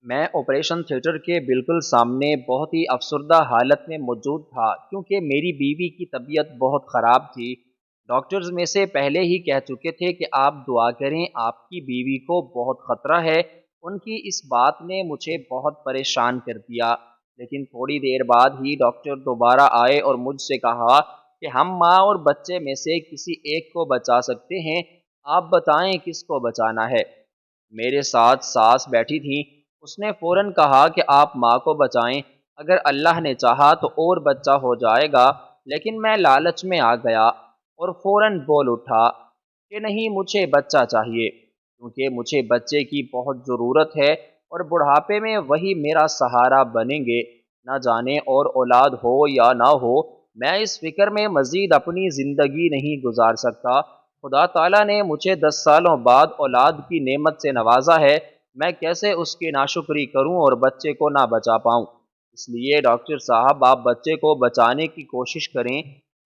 میں operation theatre کے بالکل سامنے بہت ہی افسردہ حالت میں موجود تھا کیونکہ میری بیوی کی طبیعت بہت خراب تھی۔ ڈاکٹرز میں سے پہلے ہی کہہ چکے تھے کہ آپ دعا کریں، آپ کی بیوی کو بہت خطرہ ہے۔ ان کی اس بات نے مجھے بہت پریشان کر دیا، لیکن تھوڑی دیر بعد ہی ڈاکٹر دوبارہ آئے اور مجھ سے کہا کہ ہم ماں اور بچے میں سے کسی ایک کو بچا سکتے ہیں، آپ بتائیں کس کو بچانا ہے۔ میرے ساتھ ساس بیٹھی تھی، اس نے فوراً کہا کہ آپ ماں کو بچائیں، اگر اللہ نے چاہا تو اور بچہ ہو جائے گا۔ لیکن میں لالچ میں آ گیا اور فوراً بول اٹھا کہ نہیں، مجھے بچہ چاہیے کیونکہ مجھے بچے کی بہت ضرورت ہے اور بڑھاپے میں وہی میرا سہارا بنیں گے۔ نہ جانے اور اولاد ہو یا نہ ہو، میں اس فکر میں مزید اپنی زندگی نہیں گزار سکتا۔ خدا تعالیٰ نے مجھے 10 سالوں بعد اولاد کی نعمت سے نوازا ہے، میں کیسے اس کی ناشکری کروں اور بچے کو نہ بچا پاؤں؟ اس لیے ڈاکٹر صاحب، آپ بچے کو بچانے کی کوشش کریں۔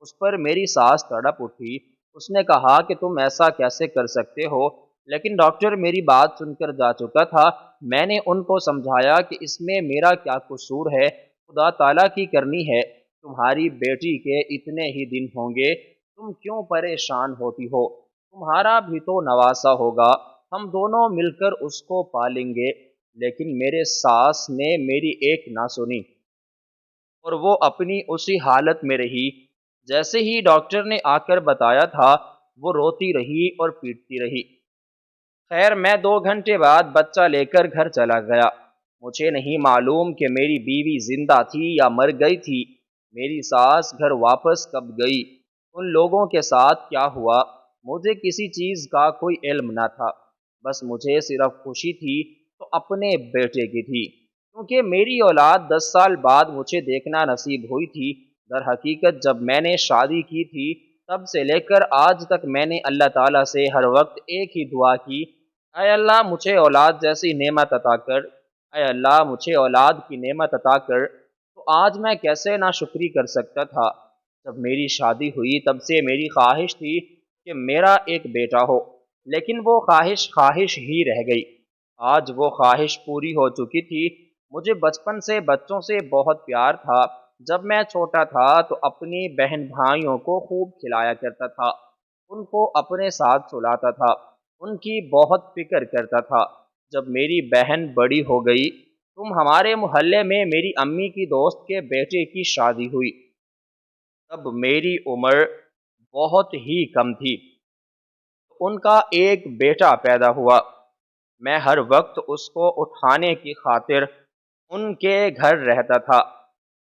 اس پر میری ساس تڑپ اٹھی، اس نے کہا کہ تم ایسا کیسے کر سکتے ہو؟ لیکن ڈاکٹر میری بات سن کر جا چکا تھا۔ میں نے ان کو سمجھایا کہ اس میں میرا کیا قصور ہے، خدا تعالیٰ کی کرنی ہے، تمہاری بیٹی کے اتنے ہی دن ہوں گے، تم کیوں پریشان ہوتی ہو؟ تمہارا بھی تو نواسا ہوگا، ہم دونوں مل کر اس کو پالیں گے۔ لیکن میرے ساس نے میری ایک نہ سنی اور وہ اپنی اسی حالت میں رہی جیسے ہی ڈاکٹر نے آ کر بتایا تھا۔ وہ روتی رہی اور پیٹتی رہی۔ خیر، میں 2 گھنٹے بعد بچہ لے کر گھر چلا گیا۔ مجھے نہیں معلوم کہ میری بیوی زندہ تھی یا مر گئی تھی۔ میری ساس گھر واپس کب گئی، ان لوگوں کے ساتھ کیا ہوا، مجھے کسی چیز کا کوئی علم نہ تھا۔ بس مجھے صرف خوشی تھی تو اپنے بیٹے کی تھی، کیونکہ میری اولاد 10 سال بعد مجھے دیکھنا نصیب ہوئی تھی۔ در حقیقت جب میں نے شادی کی تھی، تب سے لے کر آج تک میں نے اللہ تعالیٰ سے ہر وقت ایک ہی دعا کی، اے اللہ مجھے اولاد جیسی نعمت عطا کر، اے اللہ مجھے اولاد کی نعمت عطا کر۔ تو آج میں کیسے ناشکری کر سکتا تھا؟ جب میری شادی ہوئی تب سے میری خواہش تھی کہ میرا ایک بیٹا ہو، لیکن وہ خواہش خواہش ہی رہ گئی۔ آج وہ خواہش پوری ہو چکی تھی۔ مجھے بچپن سے بچوں سے بہت پیار تھا۔ جب میں چھوٹا تھا تو اپنی بہن بھائیوں کو خوب کھلایا کرتا تھا، ان کو اپنے ساتھ سلاتا تھا، ان کی بہت فکر کرتا تھا۔ جب میری بہن بڑی ہو گئی، ہمارے محلے میں میری امی کی دوست کے بیٹے کی شادی ہوئی۔ تب میری عمر بہت ہی کم تھی، ان کا ایک بیٹا پیدا ہوا۔ میں ہر وقت اس کو اٹھانے کی خاطر ان کے گھر رہتا تھا۔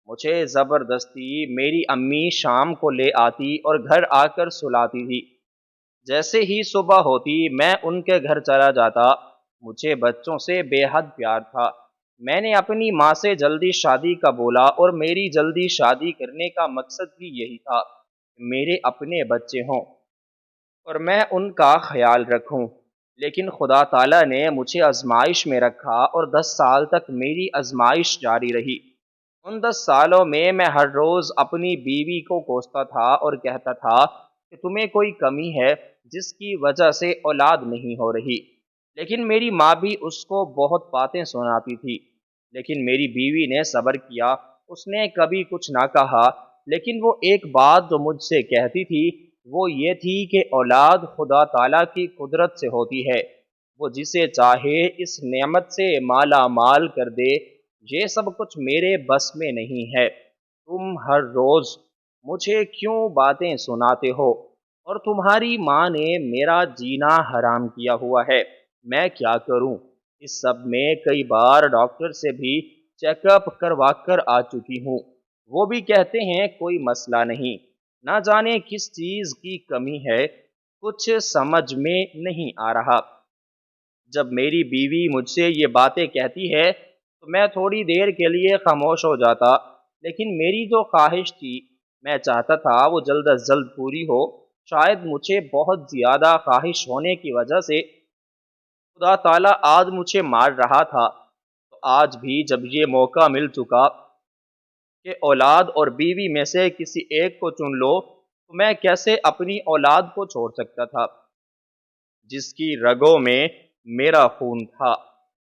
مجھے زبردستی میری امی شام کو لے آتی اور گھر آ کر سلاتی تھی۔ جیسے ہی صبح ہوتی میں ان کے گھر چلا جاتا۔ مجھے بچوں سے بے حد پیار تھا۔ میں نے اپنی ماں سے جلدی شادی کا بولا اور میری جلدی شادی کرنے کا مقصد بھی یہی تھا کہ میرے اپنے بچے ہوں اور میں ان کا خیال رکھوں۔ لیکن خدا تعالیٰ نے مجھے آزمائش میں رکھا اور 10 سال تک میری آزمائش جاری رہی۔ ان 10 سالوں میں ہر روز اپنی بیوی کو کوستا تھا اور کہتا تھا کہ تمہیں کوئی کمی ہے جس کی وجہ سے اولاد نہیں ہو رہی۔ لیکن میری ماں بھی اس کو بہت باتیں سناتی تھی، لیکن میری بیوی نے صبر کیا، اس نے کبھی کچھ نہ کہا۔ لیکن وہ ایک بات جو مجھ سے کہتی تھی وہ یہ تھی کہ اولاد خدا تعالیٰ کی قدرت سے ہوتی ہے، وہ جسے چاہے اس نعمت سے مالا مال کر دے، یہ سب کچھ میرے بس میں نہیں ہے۔ تم ہر روز مجھے کیوں باتیں سناتے ہو اور تمہاری ماں نے میرا جینا حرام کیا ہوا ہے، میں کیا کروں؟ اس سب میں کئی بار ڈاکٹر سے بھی چیک اپ کروا کر آ چکی ہوں، وہ بھی کہتے ہیں کوئی مسئلہ نہیں، نہ جانے کس چیز کی کمی ہے، کچھ سمجھ میں نہیں آ رہا۔ جب میری بیوی مجھ سے یہ باتیں کہتی ہے تو میں تھوڑی دیر کے لیے خاموش ہو جاتا، لیکن میری جو خواہش تھی، میں چاہتا تھا وہ جلد از جلد پوری ہو۔ شاید مجھے بہت زیادہ خواہش ہونے کی وجہ سے خدا تعالیٰ آج مجھے مار رہا تھا۔ تو آج بھی جب یہ موقع مل چکا کہ اولاد اور بیوی میں سے کسی ایک کو چن لو، تو میں کیسے اپنی اولاد کو چھوڑ سکتا تھا جس کی رگوں میں میرا خون تھا۔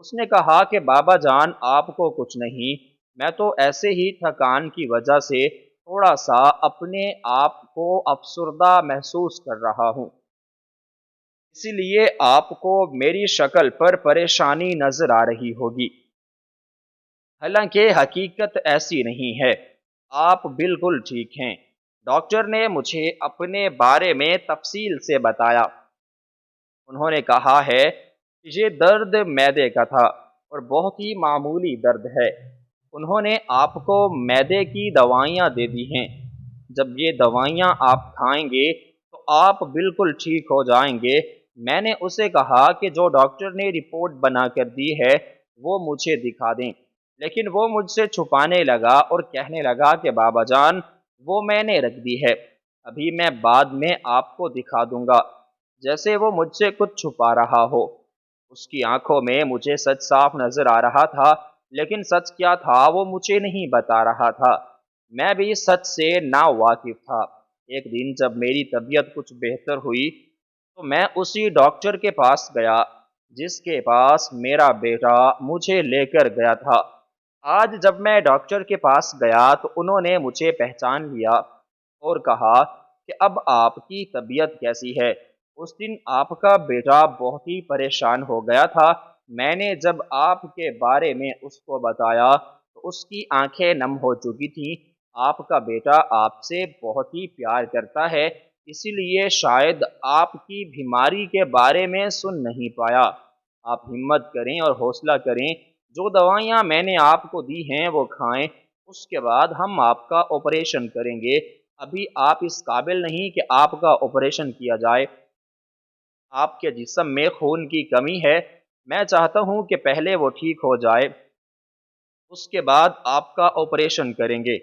اس نے کہا کہ بابا جان آپ کو کچھ نہیں، میں تو ایسے ہی تھکان کی وجہ سے تھوڑا سا اپنے آپ کو افسردہ محسوس کر رہا ہوں، اسی لیے آپ کو میری شکل پر پریشانی نظر آ رہی ہوگی، حالانکہ حقیقت ایسی نہیں ہے، آپ بالکل ٹھیک ہیں۔ ڈاکٹر نے مجھے اپنے بارے میں تفصیل سے بتایا۔ انہوں نے کہا ہے کہ یہ درد معدے کا تھا اور بہت ہی معمولی درد ہے۔ انہوں نے آپ کو معدے کی دوائیاں دے دی ہیں، جب یہ دوائیاں آپ کھائیں گے تو آپ بالکل ٹھیک ہو جائیں گے۔ میں نے اسے کہا کہ جو ڈاکٹر نے رپورٹ بنا کر دی ہے وہ مجھے دکھا دیں، لیکن وہ مجھ سے چھپانے لگا اور کہنے لگا کہ بابا جان وہ میں نے رکھ دی ہے، ابھی میں بعد میں آپ کو دکھا دوں گا، جیسے وہ مجھ سے کچھ چھپا رہا ہو۔ اس کی آنکھوں میں مجھے سچ صاف نظر آ رہا تھا، لیکن سچ کیا تھا وہ مجھے نہیں بتا رہا تھا۔ میں بھی سچ سے نا واقف تھا۔ ایک دن جب میری طبیعت کچھ بہتر ہوئی تو میں اسی ڈاکٹر کے پاس گیا جس کے پاس میرا بیٹا مجھے لے کر گیا تھا۔ آج جب میں ڈاکٹر کے پاس گیا تو انہوں نے مجھے پہچان لیا اور کہا کہ اب آپ کی طبیعت کیسی ہے؟ اس دن آپ کا بیٹا بہت ہی پریشان ہو گیا تھا۔ میں نے جب آپ کے بارے میں اس کو بتایا تو اس کی آنکھیں نم ہو چکی تھیں۔ آپ کا بیٹا آپ سے بہت ہی پیار کرتا ہے، اسی لیے شاید آپ کی بیماری کے بارے میں سن نہیں پایا۔ آپ ہمت کریں اور حوصلہ کریں، جو دوائیاں میں نے آپ کو دی ہیں وہ کھائیں، اس کے بعد ہم آپ کا آپریشن کریں گے۔ ابھی آپ اس قابل نہیں کہ آپ کا آپریشن کیا جائے، آپ کے جسم میں خون کی کمی ہے، میں چاہتا ہوں کہ پہلے وہ ٹھیک ہو جائے، اس کے بعد آپ کا آپریشن کریں گے۔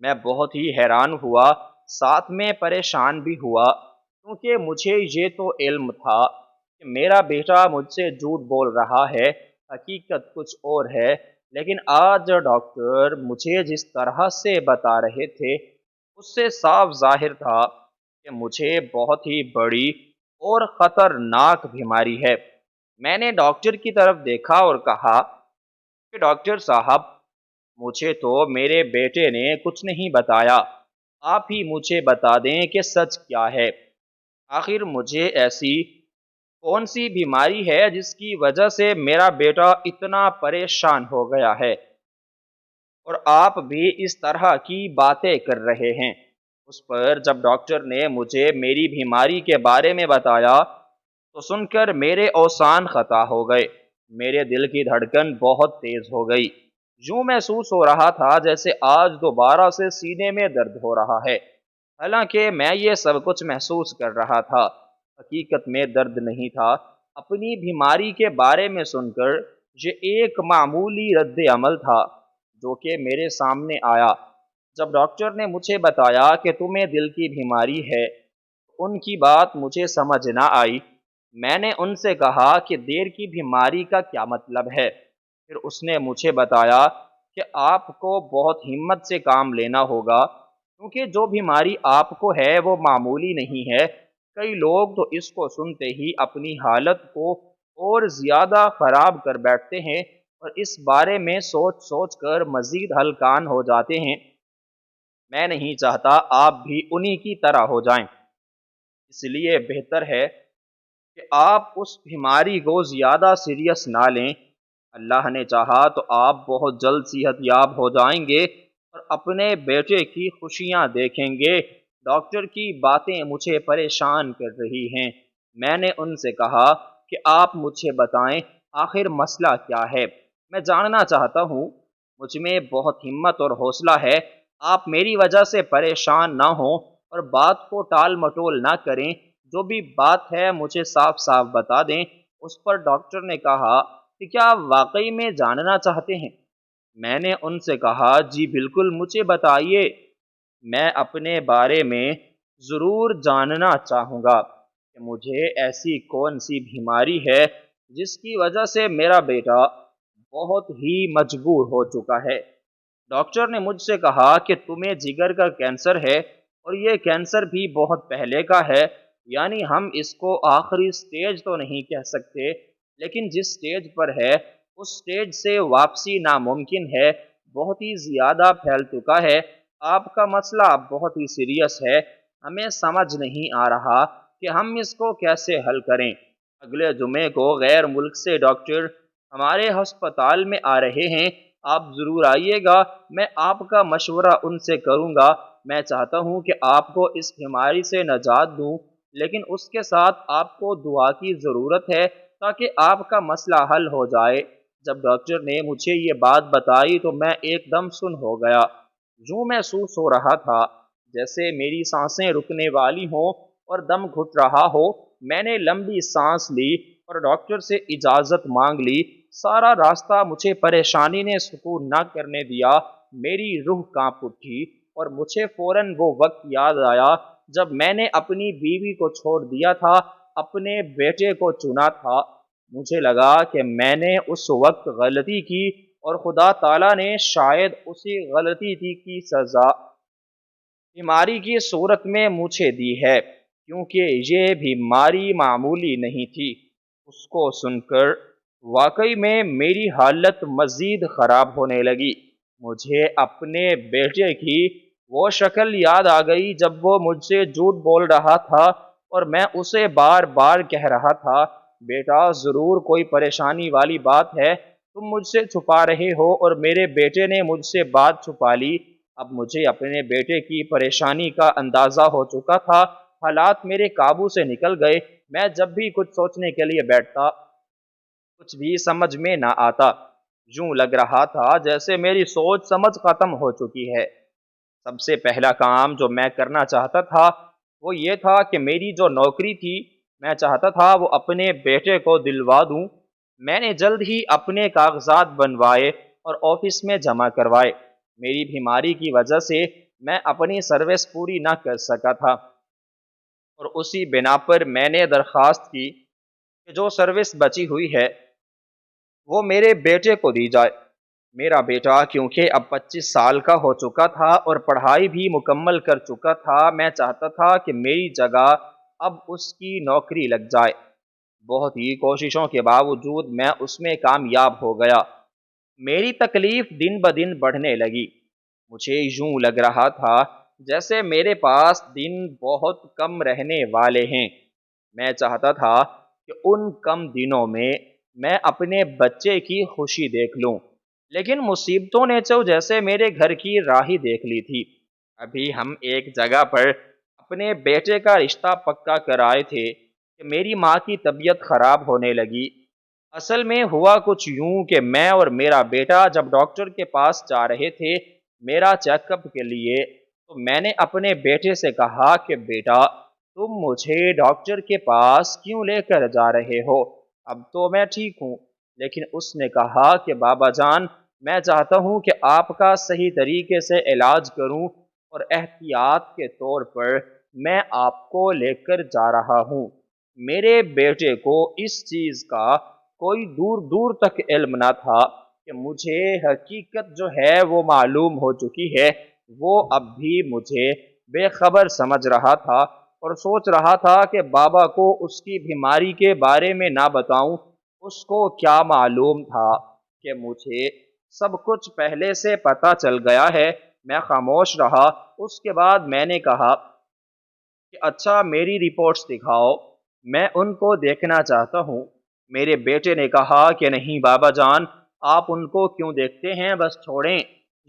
میں بہت ہی حیران ہوا، ساتھ میں پریشان بھی ہوا، کیونکہ مجھے یہ تو علم تھا کہ میرا بیٹا مجھ سے جھوٹ بول رہا ہے، حقیقت کچھ اور ہے، لیکن آج ڈاکٹر مجھے جس طرح سے بتا رہے تھے اس سے صاف ظاہر تھا کہ مجھے بہت ہی بڑی اور خطرناک بیماری ہے۔ میں نے ڈاکٹر کی طرف دیکھا اور کہا کہ ڈاکٹر صاحب مجھے تو میرے بیٹے نے کچھ نہیں بتایا، آپ ہی مجھے بتا دیں کہ سچ کیا ہے۔ آخر مجھے ایسی کون سی بیماری ہے جس کی وجہ سے میرا بیٹا اتنا پریشان ہو گیا ہے اور آپ بھی اس طرح کی باتیں کر رہے ہیں؟ اس پر جب ڈاکٹر نے مجھے میری بیماری کے بارے میں بتایا تو سن کر میرے اوسان خطا ہو گئے، میرے دل کی دھڑکن بہت تیز ہو گئی، یوں محسوس ہو رہا تھا جیسے آج دوبارہ سے سینے میں درد ہو رہا ہے، حالانکہ میں یہ سب کچھ محسوس کر رہا تھا، حقیقت میں درد نہیں تھا۔ اپنی بیماری کے بارے میں سن کر یہ ایک معمولی رد عمل تھا جو کہ میرے سامنے آیا۔ جب ڈاکٹر نے مجھے بتایا کہ تمہیں دل کی بیماری ہے، ان کی بات مجھے سمجھ نہ آئی۔ میں نے ان سے کہا کہ دیر کی بیماری کا کیا مطلب ہے؟ پھر اس نے مجھے بتایا کہ آپ کو بہت ہمت سے کام لینا ہوگا، کیونکہ جو بیماری آپ کو ہے وہ معمولی نہیں ہے۔ کئی لوگ تو اس کو سنتے ہی اپنی حالت کو اور زیادہ خراب کر بیٹھتے ہیں اور اس بارے میں سوچ سوچ کر مزید ہلکان ہو جاتے ہیں۔ میں نہیں چاہتا آپ بھی انہی کی طرح ہو جائیں، اس لیے بہتر ہے کہ آپ اس بیماری کو زیادہ سیریس نہ لیں۔ اللہ نے چاہا تو آپ بہت جلد صحت یاب ہو جائیں گے اور اپنے بیٹے کی خوشیاں دیکھیں گے۔ ڈاکٹر کی باتیں مجھے پریشان کر رہی ہیں۔ میں نے ان سے کہا کہ آپ مجھے بتائیں آخر مسئلہ کیا ہے، میں جاننا چاہتا ہوں۔ مجھ میں بہت ہمت اور حوصلہ ہے، آپ میری وجہ سے پریشان نہ ہوں اور بات کو ٹال مٹول نہ کریں، جو بھی بات ہے مجھے صاف صاف بتا دیں۔ اس پر ڈاکٹر نے کہا کہ کیا آپ واقعی میں جاننا چاہتے ہیں؟ میں نے ان سے کہا جی بالکل، مجھے بتائیے، میں اپنے بارے میں ضرور جاننا چاہوں گا کہ مجھے ایسی کون سی بیماری ہے جس کی وجہ سے میرا بیٹا بہت ہی مجبور ہو چکا ہے۔ ڈاکٹر نے مجھ سے کہا کہ تمہیں جگر کا کینسر ہے اور یہ کینسر بھی بہت پہلے کا ہے، یعنی ہم اس کو آخری سٹیج تو نہیں کہہ سکتے، لیکن جس سٹیج پر ہے اس سٹیج سے واپسی ناممکن ہے، بہت ہی زیادہ پھیل چکا ہے۔ آپ کا مسئلہ بہت ہی سیریس ہے، ہمیں سمجھ نہیں آ رہا کہ ہم اس کو کیسے حل کریں۔ اگلے جمعے کو غیر ملک سے ڈاکٹر ہمارے ہسپتال میں آ رہے ہیں، آپ ضرور آئیے گا، میں آپ کا مشورہ ان سے کروں گا۔ میں چاہتا ہوں کہ آپ کو اس بیماری سے نجات دوں، لیکن اس کے ساتھ آپ کو دعا کی ضرورت ہے تاکہ آپ کا مسئلہ حل ہو جائے۔ جب ڈاکٹر نے مجھے یہ بات بتائی تو میں ایک دم سن ہو گیا۔ یوں محسوس ہو رہا تھا جیسے میری سانسیں رکنے والی ہوں اور دم گھٹ رہا ہو۔ میں نے لمبی سانس لی اور ڈاکٹر سے اجازت مانگ لی۔ سارا راستہ مجھے پریشانی نے سکون نہ کرنے دیا، میری روح کانپ اٹھی اور مجھے فوراً وہ وقت یاد آیا جب میں نے اپنی بیوی کو چھوڑ دیا تھا، اپنے بیٹے کو چنا تھا۔ مجھے لگا کہ میں نے اس وقت غلطی کی اور خدا تعالیٰ نے شاید اسی غلطی کی سزا بیماری کی صورت میں مجھے دی ہے، کیونکہ یہ بیماری معمولی نہیں تھی۔ اس کو سن کر واقعی میں میری حالت مزید خراب ہونے لگی۔ مجھے اپنے بیٹے کی وہ شکل یاد آ گئی جب وہ مجھ سے جھوٹ بول رہا تھا اور میں اسے بار بار کہہ رہا تھا، بیٹا ضرور کوئی پریشانی والی بات ہے، تم مجھ سے چھپا رہے ہو، اور میرے بیٹے نے مجھ سے بات چھپا لی۔ اب مجھے اپنے بیٹے کی پریشانی کا اندازہ ہو چکا تھا، حالات میرے قابو سے نکل گئے۔ میں جب بھی کچھ سوچنے کے لیے بیٹھتا کچھ بھی سمجھ میں نہ آتا، یوں لگ رہا تھا جیسے میری سوچ سمجھ ختم ہو چکی ہے۔ سب سے پہلا کام جو میں کرنا چاہتا تھا وہ یہ تھا کہ میری جو نوکری تھی میں چاہتا تھا وہ اپنے بیٹے کو دلوا دوں۔ میں نے جلد ہی اپنے کاغذات بنوائے اور آفس میں جمع کروائے۔ میری بیماری کی وجہ سے میں اپنی سروس پوری نہ کر سکا تھا اور اسی بنا پر میں نے درخواست کی کہ جو سروس بچی ہوئی ہے وہ میرے بیٹے کو دی جائے۔ میرا بیٹا کیونکہ اب 25 سال کا ہو چکا تھا اور پڑھائی بھی مکمل کر چکا تھا، میں چاہتا تھا کہ میری جگہ اب اس کی نوکری لگ جائے۔ بہت ہی کوششوں کے باوجود میں اس میں کامیاب ہو گیا۔ میری تکلیف دن بدن بڑھنے لگی۔ مجھے یوں لگ رہا تھا جیسے میرے پاس دن بہت کم رہنے والے ہیں۔ میں چاہتا تھا کہ ان کم دنوں میں اپنے بچے کی خوشی دیکھ لوں، لیکن مصیبتوں نے تو جیسے میرے گھر کی راہی دیکھ لی تھی۔ ابھی ہم ایک جگہ پر اپنے بیٹے کا رشتہ پکا کر آئے تھے کہ میری ماں کی طبیعت خراب ہونے لگی۔ اصل میں ہوا کچھ یوں کہ میں اور میرا بیٹا جب ڈاکٹر کے پاس جا رہے تھے میرا چیک اپ کے لیے، تو میں نے اپنے بیٹے سے کہا کہ بیٹا تم مجھے ڈاکٹر کے پاس کیوں لے کر جا رہے ہو؟ اب تو میں ٹھیک ہوں۔ لیکن اس نے کہا کہ بابا جان میں چاہتا ہوں کہ آپ کا صحیح طریقے سے علاج کروں اور احتیاط کے طور پر میں آپ کو لے کر جا رہا ہوں۔ میرے بیٹے کو اس چیز کا کوئی دور دور تک علم نہ تھا کہ مجھے حقیقت جو ہے وہ معلوم ہو چکی ہے۔ وہ اب بھی مجھے بے خبر سمجھ رہا تھا اور سوچ رہا تھا کہ بابا کو اس کی بیماری کے بارے میں نہ بتاؤں۔ اس کو کیا معلوم تھا کہ مجھے سب کچھ پہلے سے پتہ چل گیا ہے۔ میں خاموش رہا۔ اس کے بعد میں نے کہا کہ اچھا میری رپورٹس دکھاؤ، میں ان کو دیکھنا چاہتا ہوں۔ میرے بیٹے نے کہا کہ نہیں بابا جان، آپ ان کو کیوں دیکھتے ہیں، بس چھوڑیں،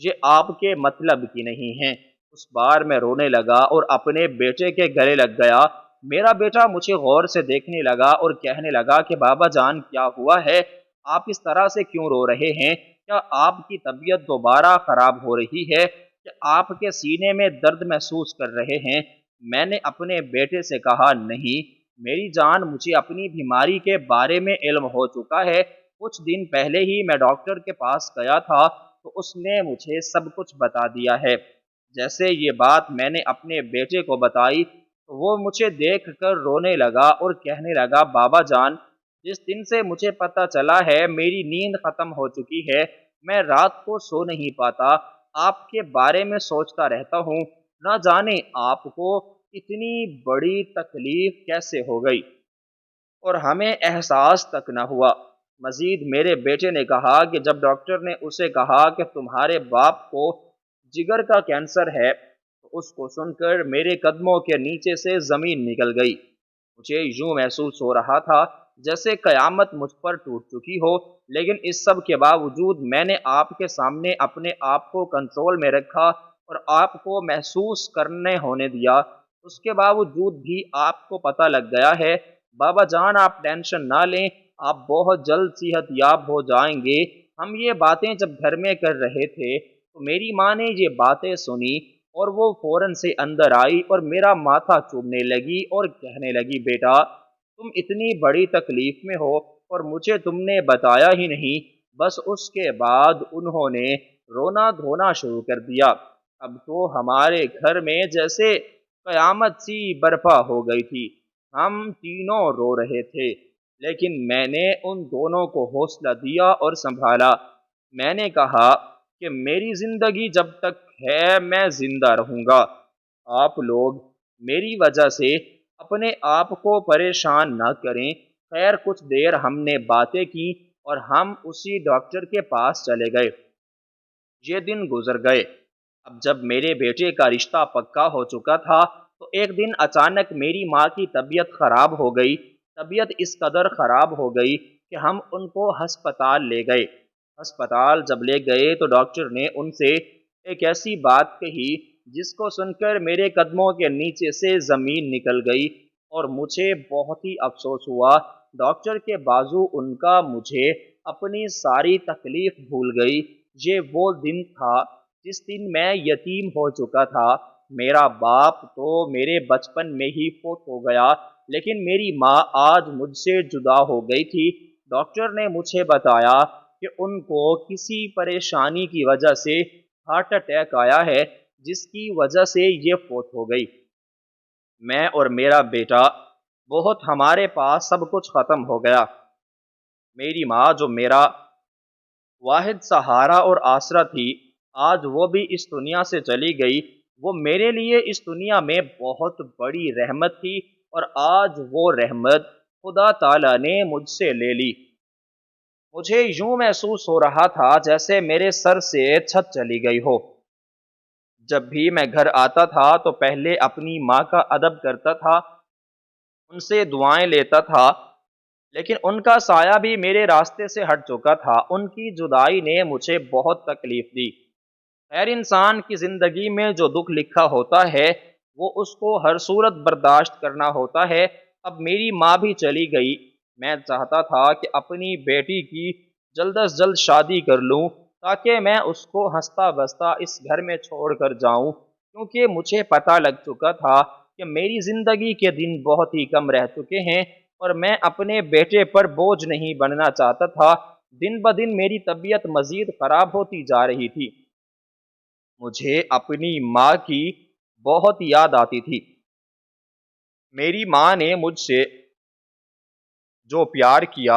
یہ آپ کے مطلب کی نہیں ہیں۔ اس بار میں رونے لگا اور اپنے بیٹے کے گلے لگ گیا۔ میرا بیٹا مجھے غور سے دیکھنے لگا اور کہنے لگا کہ بابا جان کیا ہوا ہے، آپ اس طرح سے کیوں رو رہے ہیں؟ کیا آپ کی طبیعت دوبارہ خراب ہو رہی ہے کہ آپ کے سینے میں درد محسوس کر رہے ہیں؟ میں نے اپنے بیٹے سے کہا نہیں میری جان، مجھے اپنی بیماری کے بارے میں علم ہو چکا ہے۔ کچھ دن پہلے ہی میں ڈاکٹر کے پاس گیا تھا تو اس نے مجھے سب کچھ بتا دیا ہے۔ جیسے یہ بات میں نے اپنے بیٹے کو بتائی تو وہ مجھے دیکھ کر رونے لگا اور کہنے لگا بابا جان جس دن سے مجھے پتہ چلا ہے میری نیند ختم ہو چکی ہے، میں رات کو سو نہیں پاتا، آپ کے بارے میں سوچتا رہتا ہوں، نہ جانے آپ کو اتنی بڑی تکلیف کیسے ہو گئی۔ اور ہمیں احساس تک نہ ہوا۔ مزید میرے بیٹے نے کہا کہ جب ڈاکٹر نے اسے کہا کہ تمہارے باپ کو جگر کا کینسر ہے تو اس کو سن کر میرے قدموں کے نیچے سے زمین نکل گئی۔ مجھے یوں محسوس ہو رہا تھا جیسے قیامت مجھ پر ٹوٹ چکی ہو، لیکن اس سب کے باوجود میں نے آپ کے سامنے اپنے آپ کو کنٹرول میں رکھا اور آپ کو محسوس کرنے ہونے دیا۔ اس کے باوجود بھی آپ کو پتہ لگ گیا ہے۔ بابا جان آپ ٹینشن نہ لیں، آپ بہت جلد صحت یاب ہو جائیں گے۔ ہم یہ باتیں جب گھر میں کر رہے تھے تو میری ماں نے یہ باتیں سنی اور وہ فوراً سے اندر آئی اور میرا ماتھا چومنے لگی اور کہنے لگی، بیٹا تم اتنی بڑی تکلیف میں ہو اور مجھے تم نے بتایا ہی نہیں۔ بس اس کے بعد انہوں نے رونا دھونا شروع کر دیا۔ اب تو ہمارے گھر میں جیسے قیامت سی برپا ہو گئی تھی۔ ہم تینوں رو رہے تھے، لیکن میں نے ان دونوں کو حوصلہ دیا اور سنبھالا۔ میں نے کہا کہ میری زندگی جب تک ہے میں زندہ رہوں گا۔ آپ لوگ میری وجہ سے اپنے آپ کو پریشان نہ کریں۔ خیر کچھ دیر ہم نے باتیں کی اور ہم اسی ڈاکٹر کے پاس چلے گئے۔ یہ دن گزر گئے۔ اب جب میرے بیٹے کا رشتہ پکا ہو چکا تھا تو ایک دن اچانک میری ماں کی طبیعت خراب ہو گئی۔ طبیعت اس قدر خراب ہو گئی کہ ہم ان کو ہسپتال لے گئے۔ ہسپتال جب لے گئے تو ڈاکٹر نے ان سے ایک ایسی بات کہی جس کو سن کر میرے قدموں کے نیچے سے زمین نکل گئی اور مجھے بہت ہی افسوس ہوا۔ ڈاکٹر کے بازو ان کا مجھے اپنی ساری تکلیف بھول گئی۔ یہ وہ دن تھا جس دن میں یتیم ہو چکا تھا۔ میرا باپ تو میرے بچپن میں ہی فوت ہو گیا، لیکن میری ماں آج مجھ سے جدا ہو گئی تھی۔ ڈاکٹر نے مجھے بتایا کہ ان کو کسی پریشانی کی وجہ سے ہارٹ اٹیک آیا ہے جس کی وجہ سے یہ فوت ہو گئی۔ میں اور میرا بیٹا بہت ہمارے پاس سب کچھ ختم ہو گیا۔ میری ماں جو میرا واحد سہارا اور آسرا تھی، آج وہ بھی اس دنیا سے چلی گئی۔ وہ میرے لیے اس دنیا میں بہت بڑی رحمت تھی اور آج وہ رحمت خدا تعالیٰ نے مجھ سے لے لی۔ مجھے یوں محسوس ہو رہا تھا جیسے میرے سر سے چھت چلی گئی ہو۔ جب بھی میں گھر آتا تھا تو پہلے اپنی ماں کا ادب کرتا تھا، ان سے دعائیں لیتا تھا، لیکن ان کا سایہ بھی میرے راستے سے ہٹ چکا تھا۔ ان کی جدائی نے مجھے بہت تکلیف دی۔ خیر انسان کی زندگی میں جو دکھ لکھا ہوتا ہے وہ اس کو ہر صورت برداشت کرنا ہوتا ہے۔ اب میری ماں بھی چلی گئی۔ میں چاہتا تھا کہ اپنی بیٹی کی جلد از جلد شادی کر لوں تاکہ میں اس کو ہنستا بستا اس گھر میں چھوڑ کر جاؤں، کیونکہ مجھے پتہ لگ چکا تھا کہ میری زندگی کے دن بہت ہی کم رہ چکے ہیں اور میں اپنے بیٹے پر بوجھ نہیں بننا چاہتا تھا۔ دن بدن میری طبیعت مزید خراب ہوتی جا رہی تھی۔ مجھے اپنی ماں کی بہت یاد آتی تھی۔ میری ماں نے مجھ سے جو پیار کیا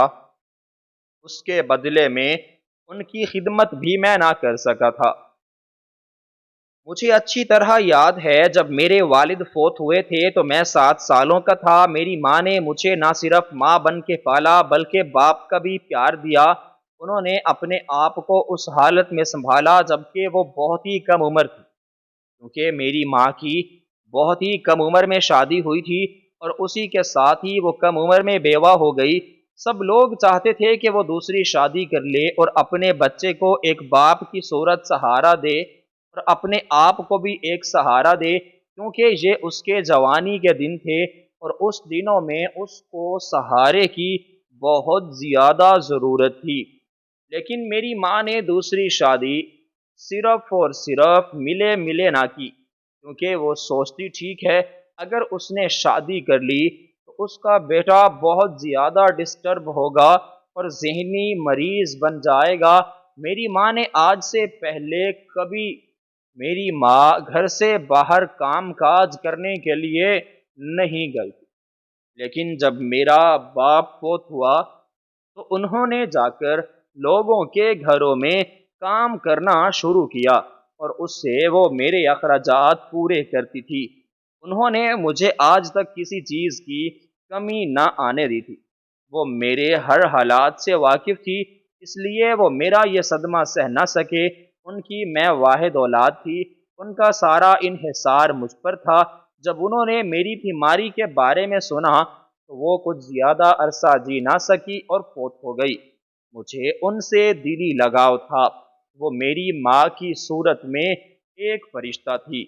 اس کے بدلے میں ان کی خدمت بھی میں نہ کر سکا تھا۔ مجھے اچھی طرح یاد ہے جب میرے والد فوت ہوئے تھے تو میں 7 سالوں کا تھا۔ میری ماں نے مجھے نہ صرف ماں بن کے پالا بلکہ باپ کا بھی پیار دیا۔ انہوں نے اپنے آپ کو اس حالت میں سنبھالا جبکہ وہ بہت ہی کم عمر تھی، کیونکہ میری ماں کی بہت ہی کم عمر میں شادی ہوئی تھی اور اسی کے ساتھ ہی وہ کم عمر میں بیوہ ہو گئی۔ سب لوگ چاہتے تھے کہ وہ دوسری شادی کر لے اور اپنے بچے کو ایک باپ کی صورت سہارا دے اور اپنے آپ کو بھی ایک سہارا دے، کیونکہ یہ اس کے جوانی کے دن تھے اور اس دنوں میں اس کو سہارے کی بہت زیادہ ضرورت تھی۔ لیکن میری ماں نے دوسری شادی صرف اور صرف ملے ملے نہ کی، کیونکہ وہ سوچتی ٹھیک ہے اگر اس نے شادی کر لی تو اس کا بیٹا بہت زیادہ ڈسٹرب ہوگا اور ذہنی مریض بن جائے گا۔ میری ماں نے آج سے پہلے کبھی میری ماں گھر سے باہر کام کاج کرنے کے لیے نہیں گئی، لیکن جب میرا باپ فوت ہوا تو انہوں نے جا کر لوگوں کے گھروں میں کام کرنا شروع کیا اور اس سے وہ میرے اخراجات پورے کرتی تھی۔ انہوں نے مجھے آج تک کسی چیز کی کمی نہ آنے دی تھی۔ وہ میرے ہر حالات سے واقف تھی، اس لیے وہ میرا یہ صدمہ سہ نہ سکے۔ ان کی میں واحد اولاد تھی، ان کا سارا انحصار مجھ پر تھا۔ جب انہوں نے میری بیماری کے بارے میں سنا تو وہ کچھ زیادہ عرصہ جی نہ سکی اور فوت ہو گئی۔ مجھے ان سے دلی لگاؤ تھا، وہ میری ماں کی صورت میں ایک فرشتہ تھی۔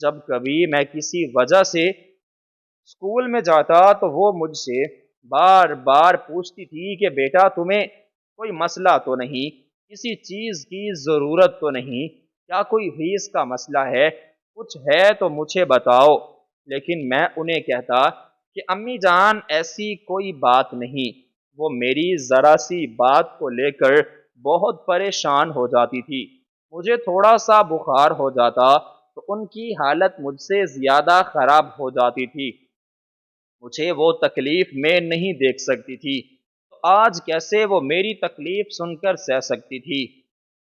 جب کبھی میں کسی وجہ سے اسکول میں جاتا تو وہ مجھ سے بار بار پوچھتی تھی کہ بیٹا تمہیں کوئی مسئلہ تو نہیں، کسی چیز کی ضرورت تو نہیں، کیا کوئی فیس کا مسئلہ ہے، کچھ ہے تو مجھے بتاؤ۔ لیکن میں انہیں کہتا کہ امی جان ایسی کوئی بات نہیں۔ وہ میری ذرا سی بات کو لے کر بہت پریشان ہو جاتی تھی۔ مجھے تھوڑا سا بخار ہو جاتا تو ان کی حالت مجھ سے زیادہ خراب ہو جاتی تھی، مجھے وہ تکلیف میں نہیں دیکھ سکتی تھی، تو آج کیسے وہ میری تکلیف سن کر سہ سکتی تھی؟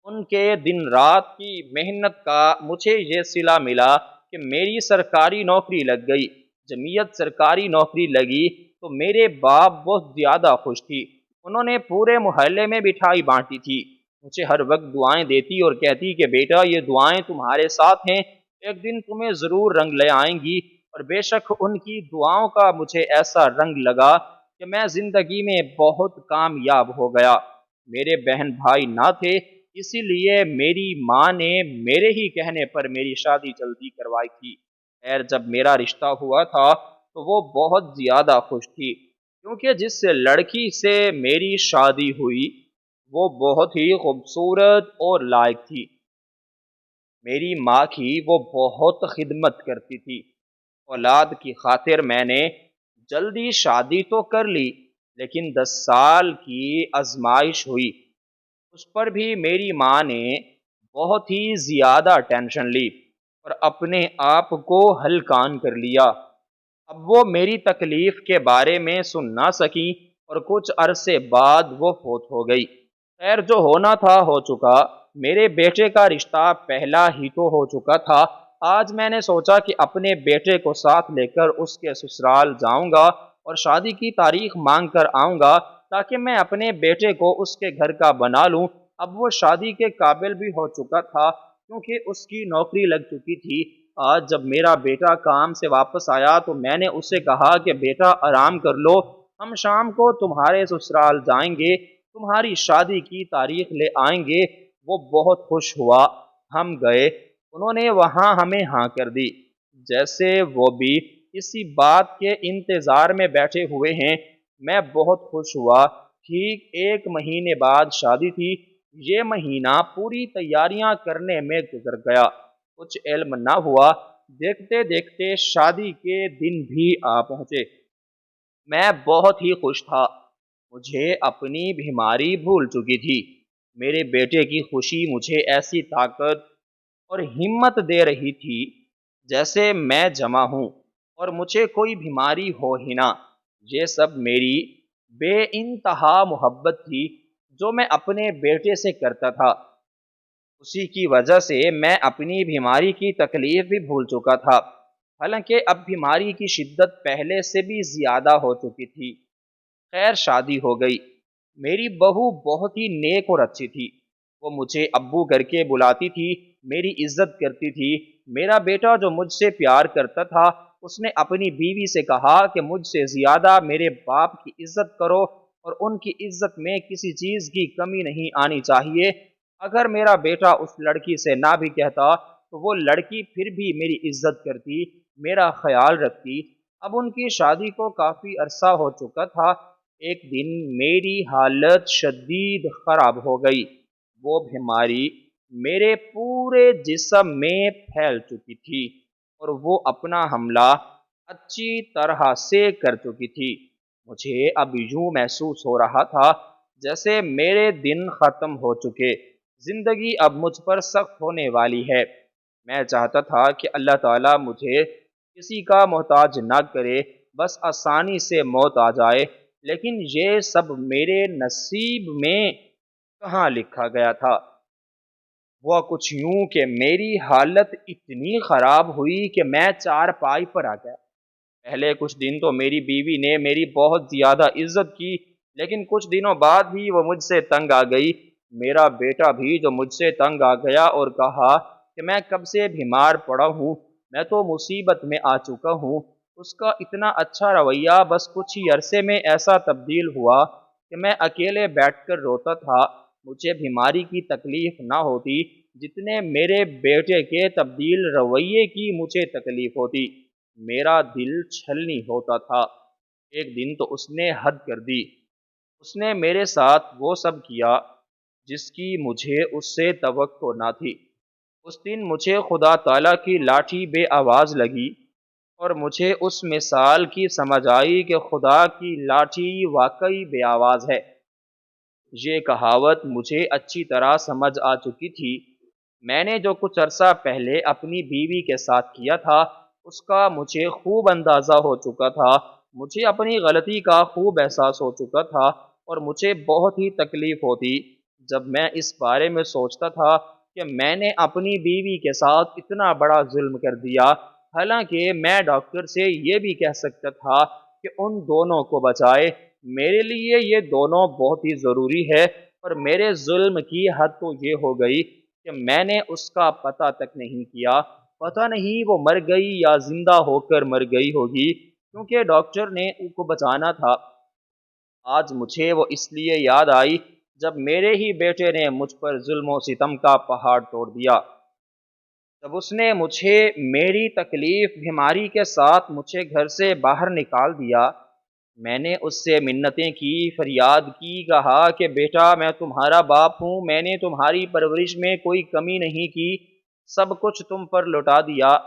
ان کے دن رات کی محنت کا مجھے یہ صلہ ملا کہ میری سرکاری نوکری لگ گئی۔ جمعیت سرکاری نوکری لگی تو میرے باپ بہت زیادہ خوش تھی۔ انہوں نے پورے محلے میں مٹھائی بانٹی تھی، مجھے ہر وقت دعائیں دیتی اور کہتی کہ بیٹا یہ دعائیں تمہارے ساتھ ہیں، ایک دن تمہیں ضرور رنگ لے آئیں گی۔ اور بے شک ان کی دعاؤں کا مجھے ایسا رنگ لگا کہ میں زندگی میں بہت کامیاب ہو گیا۔ میرے بہن بھائی نہ تھے، اسی لیے میری ماں نے میرے ہی کہنے پر میری شادی جلدی کروائی تھی۔ خیر جب میرا رشتہ ہوا تھا تو وہ بہت زیادہ خوش تھی، کیونکہ جس لڑکی سے میری شادی ہوئی وہ بہت ہی خوبصورت اور لائق تھی۔ میری ماں کی وہ بہت خدمت کرتی تھی۔ اولاد کی خاطر میں نے جلدی شادی تو کر لی، لیکن 10 سال کی آزمائش ہوئی، اس پر بھی میری ماں نے بہت ہی زیادہ ٹینشن لی اور اپنے آپ کو ہلکان کر لیا۔ اب وہ میری تکلیف کے بارے میں سن نہ سکی اور کچھ عرصے بعد وہ فوت ہو گئی۔ خیر جو ہونا تھا ہو چکا، میرے بیٹے کا رشتہ پہلا ہی تو ہو چکا تھا۔ آج میں نے سوچا کہ اپنے بیٹے کو ساتھ لے کر اس کے سسرال جاؤں گا اور شادی کی تاریخ مانگ کر آؤں گا تاکہ میں اپنے بیٹے کو اس کے گھر کا بنا لوں۔ اب وہ شادی کے قابل بھی ہو چکا تھا کیونکہ اس کی نوکری لگ چکی تھی۔ آج جب میرا بیٹا کام سے واپس آیا تو میں نے اسے کہا کہ بیٹا آرام کر لو، ہم شام کو تمہارے سسرال جائیں گے، تمہاری شادی کی تاریخ لے آئیں گے۔ وہ بہت خوش ہوا، ہم گئے، انہوں نے وہاں ہمیں ہاں کر دی۔ جیسے وہ بھی اسی بات کے انتظار میں بیٹھے ہوئے ہیں، میں بہت خوش ہوا۔ ٹھیک 1 مہینے بعد شادی تھی۔ یہ مہینہ پوری تیاریاں کرنے میں گزر گیا، کچھ علم نہ ہوا، دیکھتے دیکھتے شادی کے دن بھی آ پہنچے۔ میں بہت ہی خوش تھا، مجھے اپنی بیماری بھول چکی تھی۔ میرے بیٹے کی خوشی مجھے ایسی طاقت اور ہمت دے رہی تھی جیسے میں جمع ہوں اور مجھے کوئی بیماری ہو ہی نہ۔ یہ سب میری بے انتہا محبت تھی جو میں اپنے بیٹے سے کرتا تھا، اسی کی وجہ سے میں اپنی بیماری کی تکلیف بھی بھول چکا تھا۔ حالانکہ اب بیماری کی شدت پہلے سے بھی زیادہ ہو چکی تھی۔ خیر شادی ہو گئی۔ میری بہو بہت ہی نیک اور اچھی تھی، وہ مجھے ابو کر کے بلاتی تھی، میری عزت کرتی تھی۔ میرا بیٹا جو مجھ سے پیار کرتا تھا اس نے اپنی بیوی سے کہا کہ مجھ سے زیادہ میرے باپ کی عزت کرو اور ان کی عزت میں کسی چیز کی کمی نہیں آنی چاہیے۔ اگر میرا بیٹا اس لڑکی سے نہ بھی کہتا تو وہ لڑکی پھر بھی میری عزت کرتی، میرا خیال رکھتی۔ اب ان کی شادی کو کافی عرصہ ہو چکا تھا۔ ایک دن میری حالت شدید خراب ہو گئی، وہ بیماری میرے پورے جسم میں پھیل چکی تھی اور وہ اپنا حملہ اچھی طرح سے کر چکی تھی۔ مجھے اب یوں محسوس ہو رہا تھا جیسے میرے دن ختم ہو چکے، زندگی اب مجھ پر سخت ہونے والی ہے۔ میں چاہتا تھا کہ اللہ تعالیٰ مجھے کسی کا محتاج نہ کرے، بس آسانی سے موت آ جائے، لیکن یہ سب میرے نصیب میں کہاں لکھا گیا تھا۔ ہوا کچھ یوں کہ میری حالت اتنی خراب ہوئی کہ میں چارپائی پر آ گیا۔ پہلے کچھ دن تو میری بیوی نے میری بہت زیادہ عزت کی، لیکن کچھ دنوں بعد ہی وہ مجھ سے تنگ آ گئی۔ میرا بیٹا بھی جو مجھ سے تنگ آ گیا اور کہا کہ میں کب سے بیمار پڑا ہوں، میں تو مصیبت میں آ چکا ہوں۔ اس کا اتنا اچھا رویہ بس کچھ ہی عرصے میں ایسا تبدیل ہوا کہ میں اکیلے بیٹھ کر روتا تھا۔ مجھے بیماری کی تکلیف نہ ہوتی جتنے میرے بیٹے کے تبدیل رویے کی مجھے تکلیف ہوتی۔ میرا دل چھلنی ہوتا تھا۔ ایک دن تو اس نے حد کر دی۔ اس نے میرے ساتھ وہ سب کیا جس کی مجھے اس سے توقع نہ تھی۔ اس دن مجھے خدا تعالیٰ کی لاٹھی بے آواز لگی اور مجھے اس مثال کی سمجھ آئی کہ خدا کی لاٹھی واقعی بے آواز ہے۔ یہ کہاوت مجھے اچھی طرح سمجھ آ چکی تھی۔ میں نے جو کچھ عرصہ پہلے اپنی بیوی کے ساتھ کیا تھا اس کا مجھے خوب اندازہ ہو چکا تھا۔ مجھے اپنی غلطی کا خوب احساس ہو چکا تھا اور مجھے بہت ہی تکلیف ہوتی جب میں اس بارے میں سوچتا تھا کہ میں نے اپنی بیوی کے ساتھ اتنا بڑا ظلم کر دیا، حالانکہ میں ڈاکٹر سے یہ بھی کہہ سکتا تھا کہ ان دونوں کو بچائے۔ میرے لیے یہ دونوں بہت ہی ضروری ہے، اور میرے ظلم کی حد تو یہ ہو گئی کہ میں نے اس کا پتہ تک نہیں کیا۔ پتہ نہیں وہ مر گئی یا زندہ ہو کر مر گئی ہوگی، کیونکہ ڈاکٹر نے ان کو بچانا تھا۔ آج مجھے وہ اس لیے یاد آئی جب میرے ہی بیٹے نے مجھ پر ظلم و ستم کا پہاڑ توڑ دیا۔ جب اس نے مجھے میری تکلیف بیماری کے ساتھ مجھے گھر سے باہر نکال دیا، میں نے اس سے منتیں کی، فریاد کی، کہا کہ بیٹا میں تمہارا باپ ہوں، میں نے تمہاری پرورش میں کوئی کمی نہیں کی، سب کچھ تم پر لوٹا دیا۔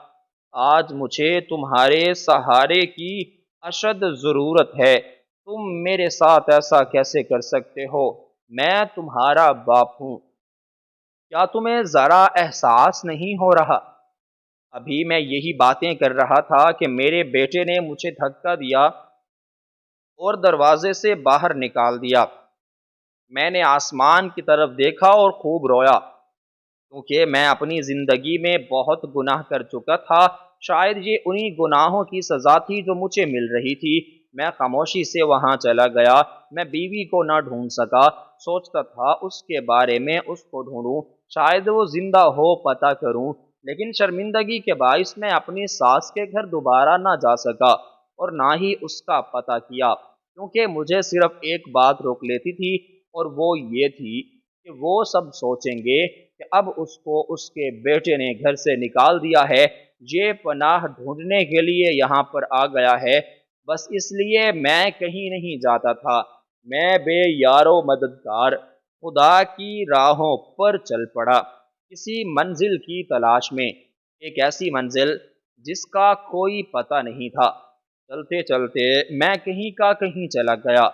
آج مجھے تمہارے سہارے کی اشد ضرورت ہے۔ تم میرے ساتھ ایسا کیسے کر سکتے ہو؟ میں تمہارا باپ ہوں۔ کیا تمہیں ذرا احساس نہیں ہو رہا؟ ابھی میں یہی باتیں کر رہا تھا کہ میرے بیٹے نے مجھے دھکا دیا اور دروازے سے باہر نکال دیا۔ میں نے آسمان کی طرف دیکھا اور خوب رویا، کیونکہ میں اپنی زندگی میں بہت گناہ کر چکا تھا۔ شاید یہ انہی گناہوں کی سزا تھی جو مجھے مل رہی تھی۔ میں خاموشی سے وہاں چلا گیا۔ میں بیوی کو نہ ڈھونڈ سکا۔ سوچتا تھا اس کے بارے میں، اس کو ڈھونڈوں، شاید وہ زندہ ہو، پتہ کروں، لیکن شرمندگی کے باعث میں اپنی ساس کے گھر دوبارہ نہ جا سکا اور نہ ہی اس کا پتہ کیا، کیونکہ مجھے صرف ایک بات روک لیتی تھی، اور وہ یہ تھی کہ وہ سب سوچیں گے کہ اب اس کو اس کے بیٹے نے گھر سے نکال دیا ہے، یہ پناہ ڈھونڈنے کے لیے یہاں پر آ گیا ہے۔ بس اس لیے میں کہیں نہیں جاتا تھا۔ میں بے یار و مددگار خدا کی راہوں پر چل پڑا، کسی منزل کی تلاش میں، ایک ایسی منزل جس کا کوئی پتہ نہیں تھا۔ چلتے چلتے میں کہیں کا کہیں چلا گیا۔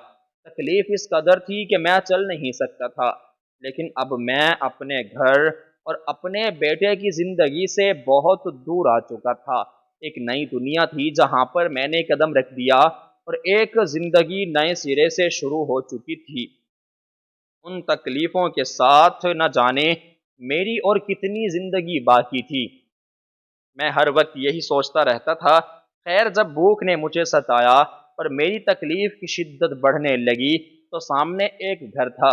تکلیف اس قدر تھی کہ میں چل نہیں سکتا تھا، لیکن اب میں اپنے گھر اور اپنے بیٹے کی زندگی سے بہت دور آ چکا تھا۔ ایک نئی دنیا تھی جہاں پر میں نے قدم رکھ دیا، اور ایک زندگی نئے سرے سے شروع ہو چکی تھی۔ ان تکلیفوں کے ساتھ نہ جانے میری اور کتنی زندگی باقی تھی۔ میں ہر وقت یہی سوچتا رہتا تھا۔ خیر، جب بھوک نے مجھے ستایا اور میری تکلیف کی شدت بڑھنے لگی تو سامنے ایک گھر تھا۔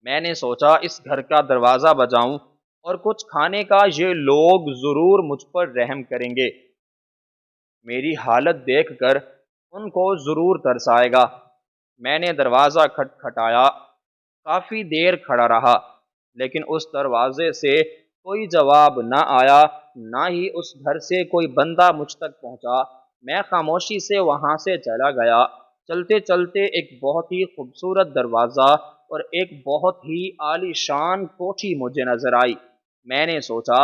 میں نے سوچا اس گھر کا دروازہ بجاؤں اور کچھ کھانے کا، یہ لوگ ضرور مجھ پر رحم کریں گے، میری حالت دیکھ کر ان کو ضرور ترس آئے گا۔ میں نے دروازہ کھٹکھٹایا، کافی دیر کھڑا رہا، لیکن اس دروازے سے کوئی جواب نہ آیا، نہ ہی اس گھر سے کوئی بندہ مجھ تک پہنچا۔ میں خاموشی سے وہاں سے چلا گیا۔ چلتے چلتے ایک بہت ہی خوبصورت دروازہ اور ایک بہت ہی عالی شان کوٹھی مجھے نظر آئی۔ میں نے سوچا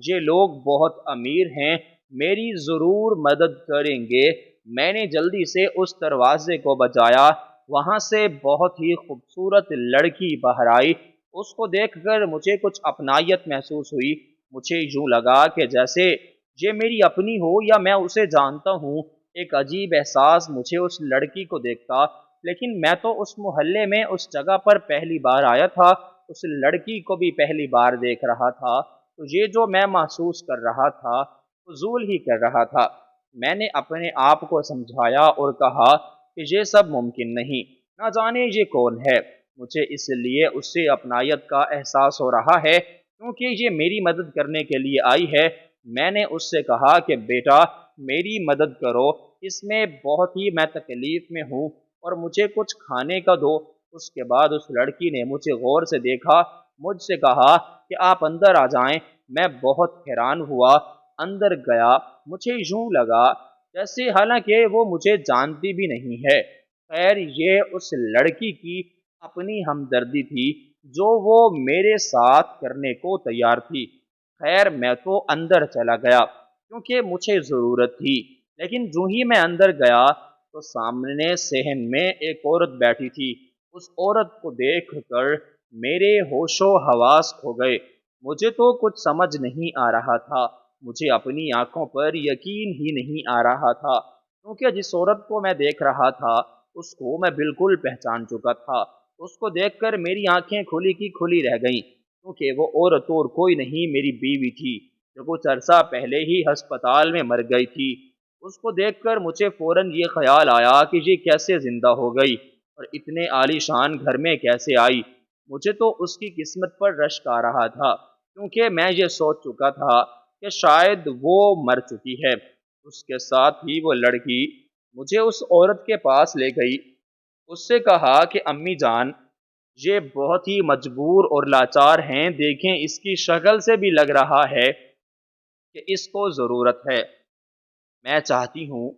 یہ لوگ بہت امیر ہیں، میری ضرور مدد کریں گے۔ میں نے جلدی سے اس دروازے کو بجایا۔ وہاں سے بہت ہی خوبصورت لڑکی باہر آئی۔ اس کو دیکھ کر مجھے کچھ اپنائیت محسوس ہوئی۔ مجھے یوں لگا کہ جیسے یہ میری اپنی ہو یا میں اسے جانتا ہوں۔ ایک عجیب احساس مجھے اس لڑکی کو دیکھتا، لیکن میں تو اس محلے میں اس جگہ پر پہلی بار آیا تھا، اس لڑکی کو بھی پہلی بار دیکھ رہا تھا، تو یہ جو میں محسوس کر رہا تھا فضول ہی کر رہا تھا۔ میں نے اپنے آپ کو سمجھایا اور کہا کہ یہ سب ممکن نہیں، نہ جانے یہ کون ہے۔ مجھے اس لیے اس سے اپنائیت کا احساس ہو رہا ہے کیونکہ یہ میری مدد کرنے کے لیے آئی ہے۔ میں نے اس سے کہا کہ بیٹا میری مدد کرو، اس میں بہت ہی میں تکلیف میں ہوں اور مجھے کچھ کھانے کا دو۔ اس کے بعد اس لڑکی نے مجھے غور سے دیکھا، مجھ سے کہا کہ آپ اندر آ جائیں۔ میں بہت حیران ہوا، اندر گیا۔ مجھے یوں لگا جیسے حالانکہ وہ مجھے جانتی بھی نہیں ہے۔ خیر یہ اس لڑکی کی اپنی ہمدردی تھی جو وہ میرے ساتھ کرنے کو تیار تھی۔ خیر میں تو اندر چلا گیا کیونکہ مجھے ضرورت تھی، لیکن جو ہی میں اندر گیا تو سامنے صحن میں ایک عورت بیٹھی تھی۔ اس عورت کو دیکھ کر میرے ہوش و حواس کھو گئے۔ مجھے تو کچھ سمجھ نہیں آ رہا تھا، مجھے اپنی آنکھوں پر یقین ہی نہیں آ رہا تھا کیونکہ جس عورت کو میں دیکھ رہا تھا اس کو میں بالکل پہچان چکا تھا۔ اس کو دیکھ کر میری آنکھیں کھلی کی کھلی رہ گئیں کیونکہ وہ عورت اور کوئی نہیں میری بیوی تھی جو کچھ عرصہ پہلے ہی ہسپتال میں مر گئی تھی۔ اس کو دیکھ کر مجھے فوراً یہ خیال آیا کہ یہ کیسے زندہ ہو گئی اور اتنے عالی شان گھر میں کیسے آئی۔ مجھے تو اس کی قسمت پر رشک آ رہا تھا کیونکہ میں یہ سوچ چکا تھا کہ شاید وہ مر چکی ہے۔ اس کے ساتھ ہی وہ لڑکی مجھے اس عورت کے پاس لے گئی۔ اس سے کہا کہ امی جان یہ بہت ہی مجبور اور لاچار ہیں، دیکھیں اس کی شکل سے بھی لگ رہا ہے کہ اس کو ضرورت ہے۔ میں چاہتی ہوں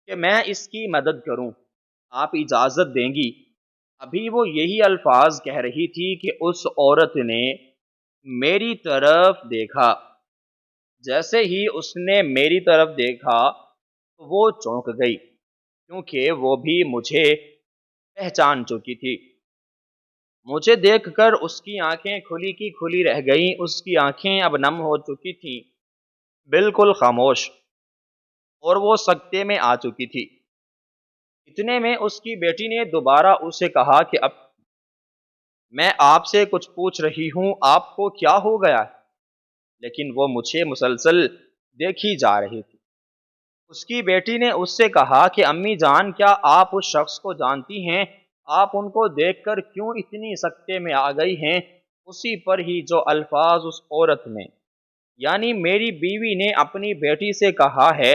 کہ میں اس کی مدد کروں، آپ اجازت دیں گی؟ ابھی وہ یہی الفاظ کہہ رہی تھی کہ اس عورت نے میری طرف دیکھا۔ جیسے ہی اس نے میری طرف دیکھا تو وہ چونک گئی کیونکہ وہ بھی مجھے پہچان چکی تھی۔ مجھے دیکھ کر اس کی آنکھیں کھلی کی کھلی رہ گئیں، اس کی آنکھیں اب نم ہو چکی تھیں، بالکل خاموش، اور وہ سکتے میں آ چکی تھی۔ اتنے میں اس کی بیٹی نے دوبارہ اسے کہا کہ اب میں آپ سے کچھ پوچھ رہی ہوں، آپ کو کیا ہو گیا؟ لیکن وہ مجھے مسلسل دیکھی جا رہی تھی۔ اس کی بیٹی نے اس سے کہا کہ امی جان کیا آپ اس شخص کو جانتی ہیں؟ آپ ان کو دیکھ کر کیوں اتنی سکتے میں آ گئی ہیں؟ اسی پر ہی جو الفاظ اس عورت نے یعنی میری بیوی نے اپنی بیٹی سے کہا ہے،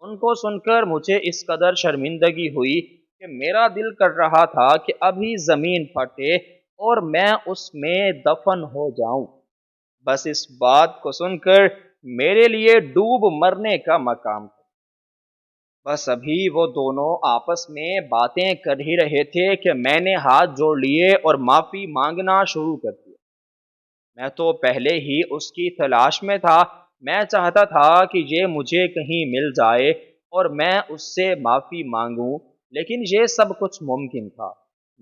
ان کو سن کر مجھے اس قدر شرمندگی ہوئی کہ میرا دل کر رہا تھا کہ ابھی زمین پھٹے اور میں اس میں دفن ہو جاؤں۔ بس اس بات کو سن کر میرے لیے ڈوب مرنے کا مقام تھا۔ بس ابھی وہ دونوں آپس میں باتیں کر ہی رہے تھے کہ میں نے ہاتھ جوڑ لیے اور معافی مانگنا شروع کر دیا۔ میں تو پہلے ہی اس کی تلاش میں تھا، میں چاہتا تھا کہ یہ مجھے کہیں مل جائے اور میں اس سے معافی مانگوں، لیکن یہ سب کچھ ممکن تھا۔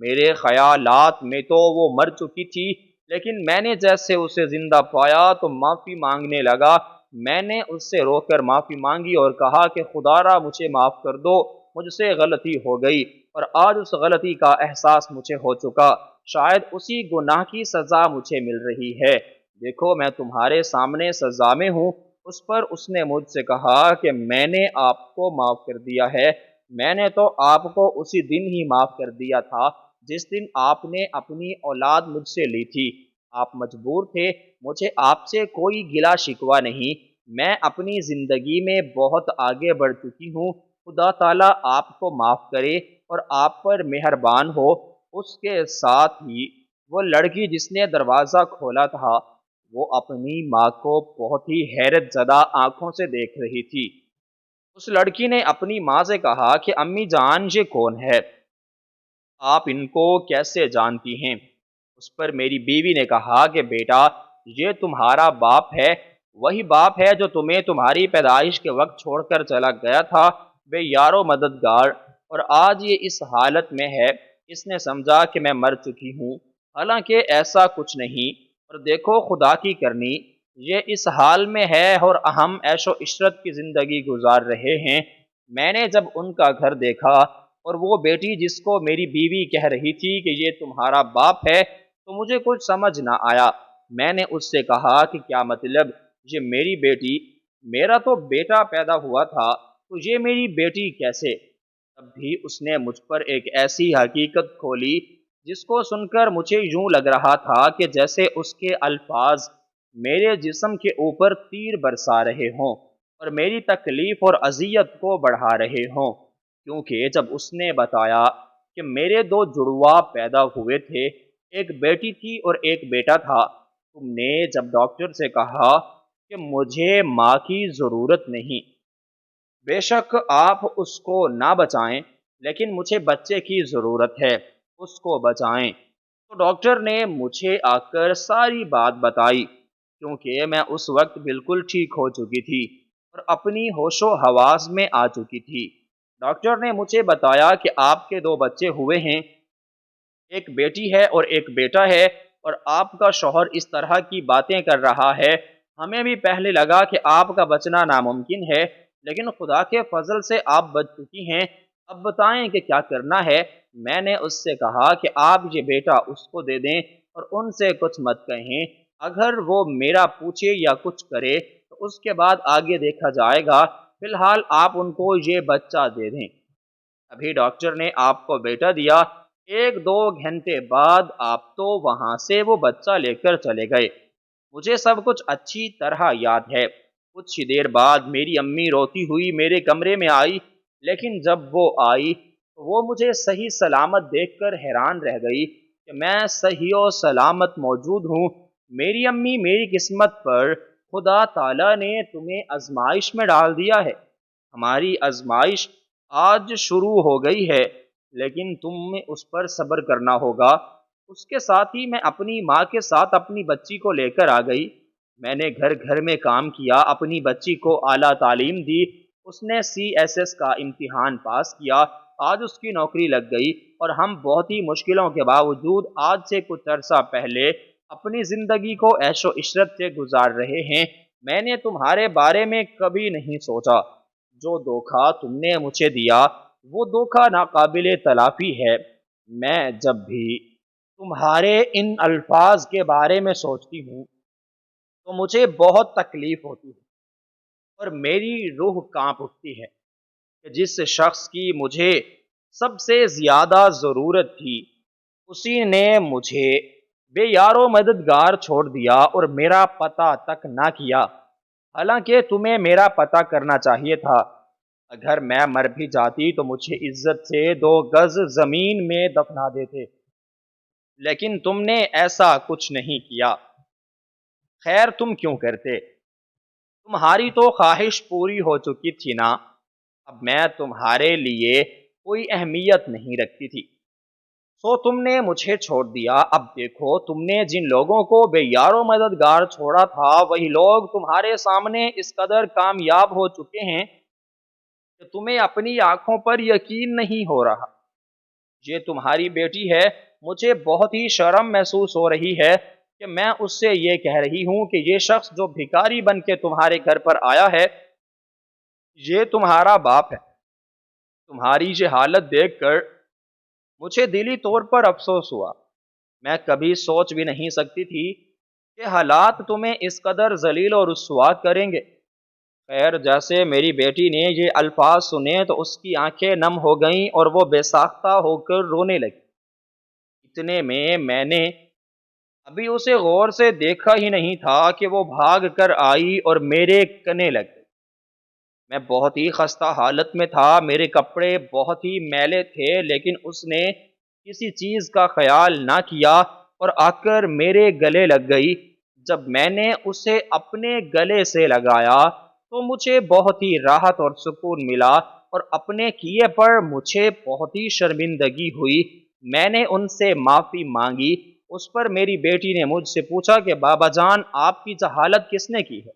میرے خیالات میں تو وہ مر چکی تھی، لیکن میں نے جیسے اسے زندہ پایا تو معافی مانگنے لگا۔ میں نے اس سے رو کر معافی مانگی اور کہا کہ خدا را مجھے معاف کر دو، مجھ سے غلطی ہو گئی اور آج اس غلطی کا احساس مجھے ہو چکا، شاید اسی گناہ کی سزا مجھے مل رہی ہے۔ دیکھو میں تمہارے سامنے سزا میں ہوں۔ اس پر اس نے مجھ سے کہا کہ میں نے آپ کو معاف کر دیا ہے۔ میں نے تو آپ کو اسی دن ہی معاف کر دیا تھا جس دن آپ نے اپنی اولاد مجھ سے لی تھی۔ آپ مجبور تھے، مجھے آپ سے کوئی گلہ شکوہ نہیں، میں اپنی زندگی میں بہت آگے بڑھ چکی ہوں۔ خدا تعالیٰ آپ کو معاف کرے اور آپ پر مہربان ہو۔ اس کے ساتھ ہی وہ لڑکی جس نے دروازہ کھولا تھا وہ اپنی ماں کو بہت ہی حیرت زدہ آنکھوں سے دیکھ رہی تھی۔ اس لڑکی نے اپنی ماں سے کہا کہ امی جان یہ کون ہے؟ آپ ان کو کیسے جانتی ہیں؟ اس پر میری بیوی نے کہا کہ بیٹا یہ تمہارا باپ ہے، وہی باپ ہے جو تمہیں تمہاری پیدائش کے وقت چھوڑ کر چلا گیا تھا، بے یار و مددگار، اور آج یہ اس حالت میں ہے۔ اس نے سمجھا کہ میں مر چکی ہوں، حالانکہ ایسا کچھ نہیں، اور دیکھو خدا کی کرنی یہ اس حال میں ہے اور ہم عیش و عشرت کی زندگی گزار رہے ہیں۔ میں نے جب ان کا گھر دیکھا اور وہ بیٹی جس کو میری بیوی کہہ رہی تھی کہ یہ تمہارا باپ ہے تو مجھے کچھ سمجھ نہ آیا۔ میں نے اس سے کہا کہ کیا مطلب، یہ میری بیٹی؟ میرا تو بیٹا پیدا ہوا تھا تو یہ میری بیٹی کیسے؟ تب بھی اس نے مجھ پر ایک ایسی حقیقت کھولی جس کو سن کر مجھے یوں لگ رہا تھا کہ جیسے اس کے الفاظ میرے جسم کے اوپر تیر برسا رہے ہوں اور میری تکلیف اور اذیت کو بڑھا رہے ہوں، کیونکہ جب اس نے بتایا کہ میرے دو جڑواں پیدا ہوئے تھے، ایک بیٹی تھی اور ایک بیٹا تھا، تم نے جب ڈاکٹر سے کہا کہ مجھے ماں کی ضرورت نہیں، بے شک آپ اس کو نہ بچائیں، لیکن مجھے بچے کی ضرورت ہے، اس کو بچائیں، تو ڈاکٹر نے مجھے آ کر ساری بات بتائی، کیونکہ میں اس وقت بالکل ٹھیک ہو چکی تھی اور اپنی ہوش و حواس میں آ چکی تھی۔ ڈاکٹر نے مجھے بتایا کہ آپ کے دو بچے ہوئے ہیں، ایک بیٹی ہے اور ایک بیٹا ہے، اور آپ کا شوہر اس طرح کی باتیں کر رہا ہے، ہمیں بھی پہلے لگا کہ آپ کا بچنا ناممکن ہے، لیکن خدا کے فضل سے آپ بچ چکی ہیں، اب بتائیں کہ کیا کرنا ہے۔ میں نے اس سے کہا کہ آپ یہ بیٹا اس کو دے دیں اور ان سے کچھ مت کہیں، اگر وہ میرا پوچھے یا کچھ کرے تو اس کے بعد آگے دیکھا جائے گا، فی الحال آپ ان کو یہ بچہ دے دیں۔ ابھی ڈاکٹر نے آپ کو بیٹا دیا، ایک دو گھنٹے بعد آپ تو وہاں سے وہ بچہ لے کر چلے گئے۔ مجھے سب کچھ اچھی طرح یاد ہے۔ کچھ ہی دیر بعد میری امی روتی ہوئی میرے کمرے میں آئی، لیکن جب وہ آئی تو وہ مجھے صحیح سلامت دیکھ کر حیران رہ گئی کہ میں صحیح و سلامت موجود ہوں۔ میری امی، میری قسمت پر خدا تعالیٰ نے تمہیں آزمائش میں ڈال دیا ہے، ہماری آزمائش آج شروع ہو گئی ہے، لیکن تمہیں اس پر صبر کرنا ہوگا۔ اس کے ساتھ ہی میں اپنی ماں کے ساتھ اپنی بچی کو لے کر آ گئی۔ میں نے گھر گھر میں کام کیا، اپنی بچی کو اعلیٰ تعلیم دی، اس نے CSS کا امتحان پاس کیا، آج اس کی نوکری لگ گئی، اور ہم بہت ہی مشکلوں کے باوجود آج سے کچھ عرصہ پہلے اپنی زندگی کو عیش و عشرت سے گزار رہے ہیں۔ میں نے تمہارے بارے میں کبھی نہیں سوچا، جو دھوکہ تم نے مجھے دیا وہ دھوکہ ناقابل تلافی ہے۔ میں جب بھی تمہارے ان الفاظ کے بارے میں سوچتی ہوں تو مجھے بہت تکلیف ہوتی ہے اور میری روح کانپ اٹھتی ہے کہ جس شخص کی مجھے سب سے زیادہ ضرورت تھی، اسی نے مجھے بے یار و مددگار چھوڑ دیا اور میرا پتہ تک نہ کیا، حالانکہ تمہیں میرا پتہ کرنا چاہیے تھا۔ اگر میں مر بھی جاتی تو مجھے عزت سے 2 گز زمین میں دفنا دیتے، لیکن تم نے ایسا کچھ نہیں کیا۔ خیر تم کیوں کرتے؟ تمہاری تو خواہش پوری ہو چکی تھی نا، اب میں تمہارے لیے کوئی اہمیت نہیں رکھتی تھی، سو تم نے مجھے چھوڑ دیا۔ اب دیکھو، تم نے جن لوگوں کو بے یار و مددگار چھوڑا تھا وہی لوگ تمہارے سامنے اس قدر کامیاب ہو چکے ہیں کہ تمہیں اپنی آنکھوں پر یقین نہیں ہو رہا۔ یہ تمہاری بیٹی ہے، مجھے بہت ہی شرم محسوس ہو رہی ہے کہ میں اس سے یہ کہہ رہی ہوں کہ یہ شخص جو بھکاری بن کے تمہارے گھر پر آیا ہے یہ تمہارا باپ ہے۔ تمہاری یہ حالت دیکھ کر مجھے دلی طور پر افسوس ہوا۔ میں کبھی سوچ بھی نہیں سکتی تھی کہ حالات تمہیں اس قدر ذلیل اور رسوا کریں گے۔ خیر، جیسے میری بیٹی نے یہ الفاظ سنے تو اس کی آنکھیں نم ہو گئیں اور وہ بے ساختہ ہو کر رونے لگی۔ اتنے میں نے ابھی اسے غور سے دیکھا ہی نہیں تھا کہ وہ بھاگ کر آئی اور میرے کنے لگ گئی۔ میں بہت ہی خستہ حالت میں تھا، میرے کپڑے بہت ہی میلے تھے، لیکن اس نے کسی چیز کا خیال نہ کیا اور آ کر میرے گلے لگ گئی۔ جب میں نے اسے اپنے گلے سے لگایا تو مجھے بہت ہی راحت اور سکون ملا، اور اپنے کیے پر مجھے بہت ہی شرمندگی ہوئی۔ میں نے ان سے معافی مانگی۔ اس پر میری بیٹی نے مجھ سے پوچھا کہ بابا جان، آپ کی جہالت کس نے کی ہے؟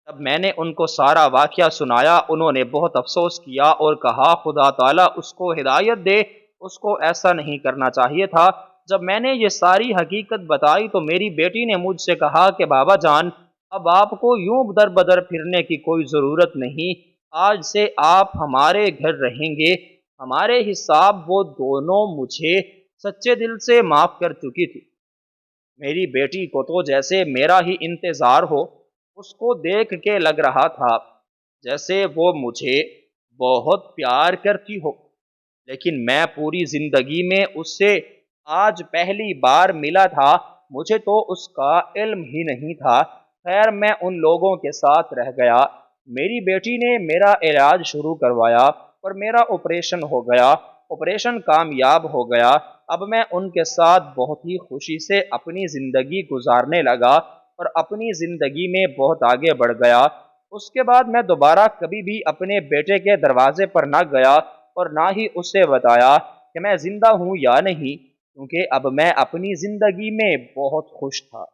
تب میں نے ان کو سارا واقعہ سنایا۔ انہوں نے بہت افسوس کیا اور کہا خدا تعالیٰ اس کو ہدایت دے، اس کو ایسا نہیں کرنا چاہیے تھا۔ جب میں نے یہ ساری حقیقت بتائی تو میری بیٹی نے مجھ سے کہا کہ بابا جان، اب آپ کو یوں در بدر پھرنے کی کوئی ضرورت نہیں، آج سے آپ ہمارے گھر رہیں گے۔ ہمارے حساب وہ دونوں مجھے سچے دل سے معاف کر چکی تھی۔ میری بیٹی کو تو جیسے میرا ہی انتظار ہو، اس کو دیکھ کے لگ رہا تھا جیسے وہ مجھے بہت پیار کرتی ہو۔ لیکن میں پوری زندگی میں اس سے آج پہلی بار ملا تھا، مجھے تو اس کا علم ہی نہیں تھا۔ خیر میں ان لوگوں کے ساتھ رہ گیا، میری بیٹی نے میرا علاج شروع کروایا اور میرا آپریشن ہو گیا، آپریشن کامیاب ہو گیا۔ اب میں ان کے ساتھ بہت ہی خوشی سے اپنی زندگی گزارنے لگا اور اپنی زندگی میں بہت آگے بڑھ گیا۔ اس کے بعد میں دوبارہ کبھی بھی اپنے بیٹے کے دروازے پر نہ گیا اور نہ ہی اس سے بتایا کہ میں زندہ ہوں یا نہیں، کیونکہ اب میں اپنی زندگی میں بہت خوش تھا۔